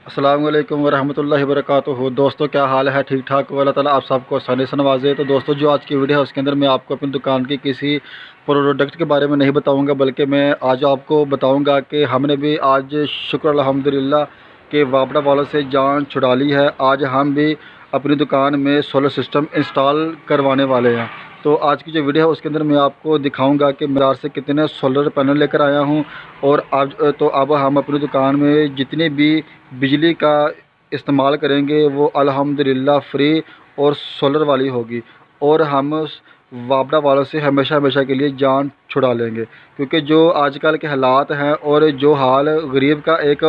अस्सलाम वालेकुम वरहमतुल्लाहि वबरकातुहू। दोस्तों क्या हाल है? ठीक ठाक हो? अल्लाह ताला आप सबको आसानी से नवाजे। तो दोस्तों जो आज की वीडियो है उसके अंदर मैं आपको अपनी दुकान की किसी प्रोडक्ट के बारे में नहीं बताऊंगा, बल्कि मैं आज आपको बताऊंगा कि हमने भी आज शुक्र अल्हम्दुलिल्लाह के वापडा वालों से जान छुड़ा ली है। आज हम भी अपनी दुकान में सोलर सिस्टम इंस्टॉल करवाने वाले हैं। तो आज की जो वीडियो है उसके अंदर मैं आपको दिखाऊंगा कि बाज़ार से कितने सोलर पैनल लेकर आया हूं, और अब हम अपनी दुकान में जितनी भी बिजली का इस्तेमाल करेंगे वो अल्हम्दुलिल्लाह फ्री और सोलर वाली होगी, और हम उस वापडा वालों से हमेशा हमेशा के लिए जान छुड़ा लेंगे। क्योंकि जो आजकल के हालात हैं और जो हाल गरीब का एक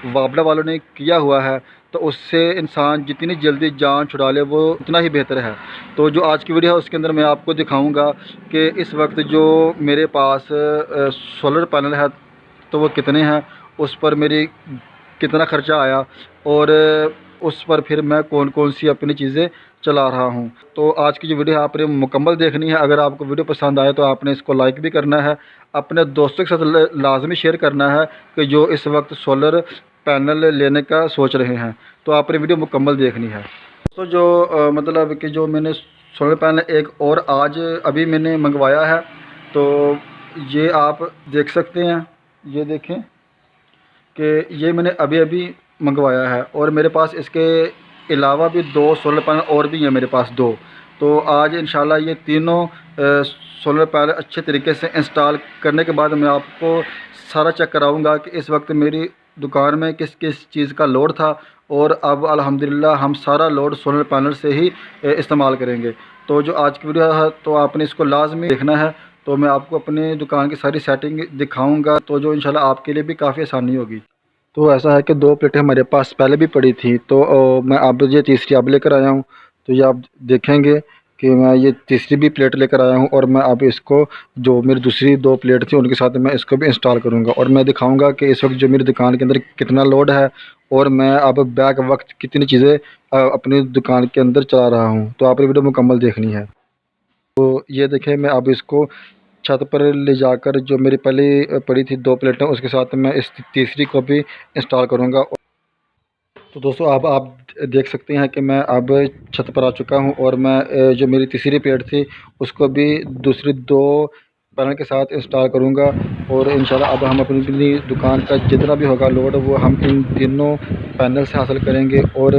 वापडा वालों ने किया हुआ है, तो उससे इंसान जितनी जल्दी जान छुड़ा ले वो उतना ही बेहतर है। तो जो आज की वीडियो है उसके अंदर मैं आपको दिखाऊंगा कि इस वक्त जो मेरे पास सोलर पैनल है तो वो कितने हैं, उस पर मेरी कितना ख़र्चा आया, और उस पर फिर मैं कौन कौन सी अपनी चीज़ें चला रहा हूँ। तो आज की जो वीडियो है आपने मुकम्मल देखनी है। अगर आपको वीडियो पसंद आए तो आपने इसको लाइक भी करना है, अपने दोस्तों के साथ लाजमी शेयर करना है कि जो इस वक्त सोलर पैनल लेने का सोच रहे हैं। तो आपने वीडियो मुकम्मल देखनी है। तो जो मतलब कि जो मैंने सोलर पैनल एक और आज अभी मैंने मंगवाया है, तो ये आप देख सकते हैं। ये देखें कि ये मैंने अभी अभी मंगवाया है, और मेरे पास इसके अलावा भी दो सोलर पैनल और भी हैं मेरे पास दो। तो आज इंशाल्लाह ये तीनों सोलर पैनल अच्छे तरीके से इंस्टॉल करने के बाद मैं आपको सारा चेक कराऊंगा कि इस वक्त मेरी दुकान में किस किस चीज़ का लोड था, और अब अल्हम्दुलिल्लाह हम सारा लोड सोलर पैनल से ही इस्तेमाल करेंगे। तो जो आज की वीडियो है तो आपने इसको लाजमी देखना है। तो मैं आपको अपनी दुकान की सारी सेटिंग दिखाऊंगा, तो जो इंशाल्लाह आपके लिए भी काफ़ी आसानी होगी। तो ऐसा है कि दो प्लेटें हमारे पास पहले भी पड़ी थी, तो मैं अब ये तीसरी अब लेकर आया हूँ। तो ये आप देखेंगे कि मैं ये तीसरी भी प्लेट लेकर आया हूँ, और मैं अब इसको जो मेरी दूसरी दो प्लेट थी उनके साथ मैं इसको भी इंस्टॉल करूँगा, और मैं दिखाऊँगा कि इस वक्त जो मेरी दुकान के अंदर कितना लोड है, और मैं अब बैक वक्त कितनी चीज़ें अपनी दुकान के अंदर चला रहा हूँ। तो आपने वीडियो मुकम्मल देखनी है। तो ये देखें, मैं अब इसको छत पर ले जाकर जो मेरी पहले पड़ी थी दो प्लेटें उसके साथ मैं इस तीसरी को भी इंस्टॉल करूँगा। तो दोस्तों अब आप देख सकते हैं कि मैं अब छत पर आ चुका हूँ, और मैं जो मेरी तीसरी प्लेट थी उसको भी दूसरी दो पैनल के साथ इंस्टॉल करूँगा, और इंशाल्लाह अब हम अपनी दुकान का जितना भी होगा लोड वो हम इन तीनों पैनल से हासिल करेंगे, और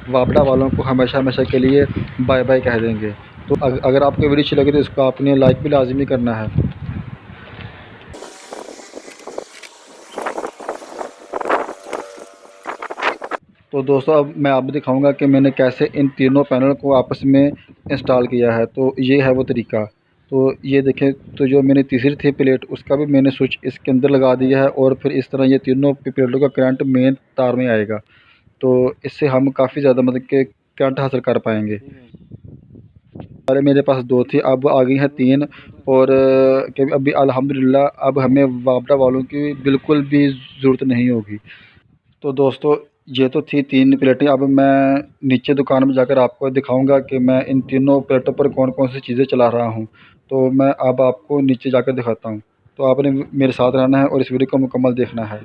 वापडा वालों को हमेशा हमेशा के लिए बाय बाय कह देंगे। तो अगर आपको वीडियो अच्छी लगी तो इसको आपने लाइक भी लाजमी करना है। तो दोस्तों अब मैं आपको दिखाऊंगा कि मैंने कैसे इन तीनों पैनल को आपस में इंस्टॉल किया है। तो ये है वो तरीका। तो ये देखें, तो जो मैंने तीसरी थी प्लेट उसका भी मैंने स्विच इसके अंदर लगा दिया है, और फिर इस तरह ये तीनों प्लेटों का करंट मेन तार में आएगा। तो इससे हम काफ़ी ज़्यादा मतलब कि करंट हासिल कर पाएंगे। पहले मेरे पास दो थी, अब आ गई हैं तीन, और कि अभी अल्हम्दुलिल्लाह अब हमें वापडा वालों की बिल्कुल भी ज़रूरत नहीं होगी। तो दोस्तों ये तो थी तीन प्लेटें। अब मैं नीचे दुकान में जाकर आपको दिखाऊंगा कि मैं इन तीनों प्लेटों पर कौन कौन सी चीज़ें चला रहा हूं। तो मैं अब आपको नीचे जाकर दिखाता हूं। तो आपने मेरे साथ रहना है और इस वीडियो को मुकम्मल देखना है।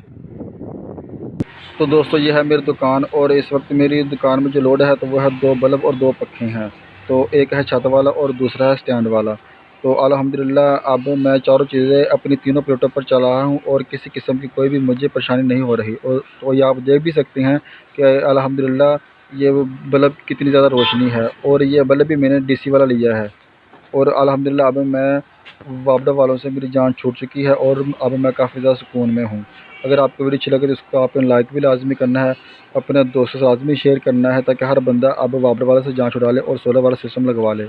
तो दोस्तों ये है मेरी दुकान, और इस वक्त मेरी दुकान में जो लोड है तो वो है दो बल्ब और दो पखे हैं। तो एक है छत वाला और दूसरा है स्टैंड वाला। तो अल्हम्दुलिल्लाह अब मैं चारों चीज़ें अपनी तीनों प्लेटों पर चला रहा हूँ, और किसी किस्म की कोई भी मुझे परेशानी नहीं हो रही। और तो ये आप देख भी सकते हैं कि अल्हम्दुलिल्लाह ये बल्ब कितनी ज़्यादा रोशनी है, और ये बल्ब भी मैंने डीसी वाला लिया है। और अल्हम्दुलिल्लाह अब मैं वापडा वालों से मेरी जान छूट चुकी है, और अब मैं काफ़ी ज़्यादा सुकून में हूँ। अगर आपको वीडियो अच्छी लगे तो इसको आपने लाइक भी लाजमी करना है, अपने दोस्तों से लाजमी शेयर करना है, ताकि हर बंदा अब वापडा वालों से जान छुड़ा ले और सोलर वाला सिस्टम लगवा ले।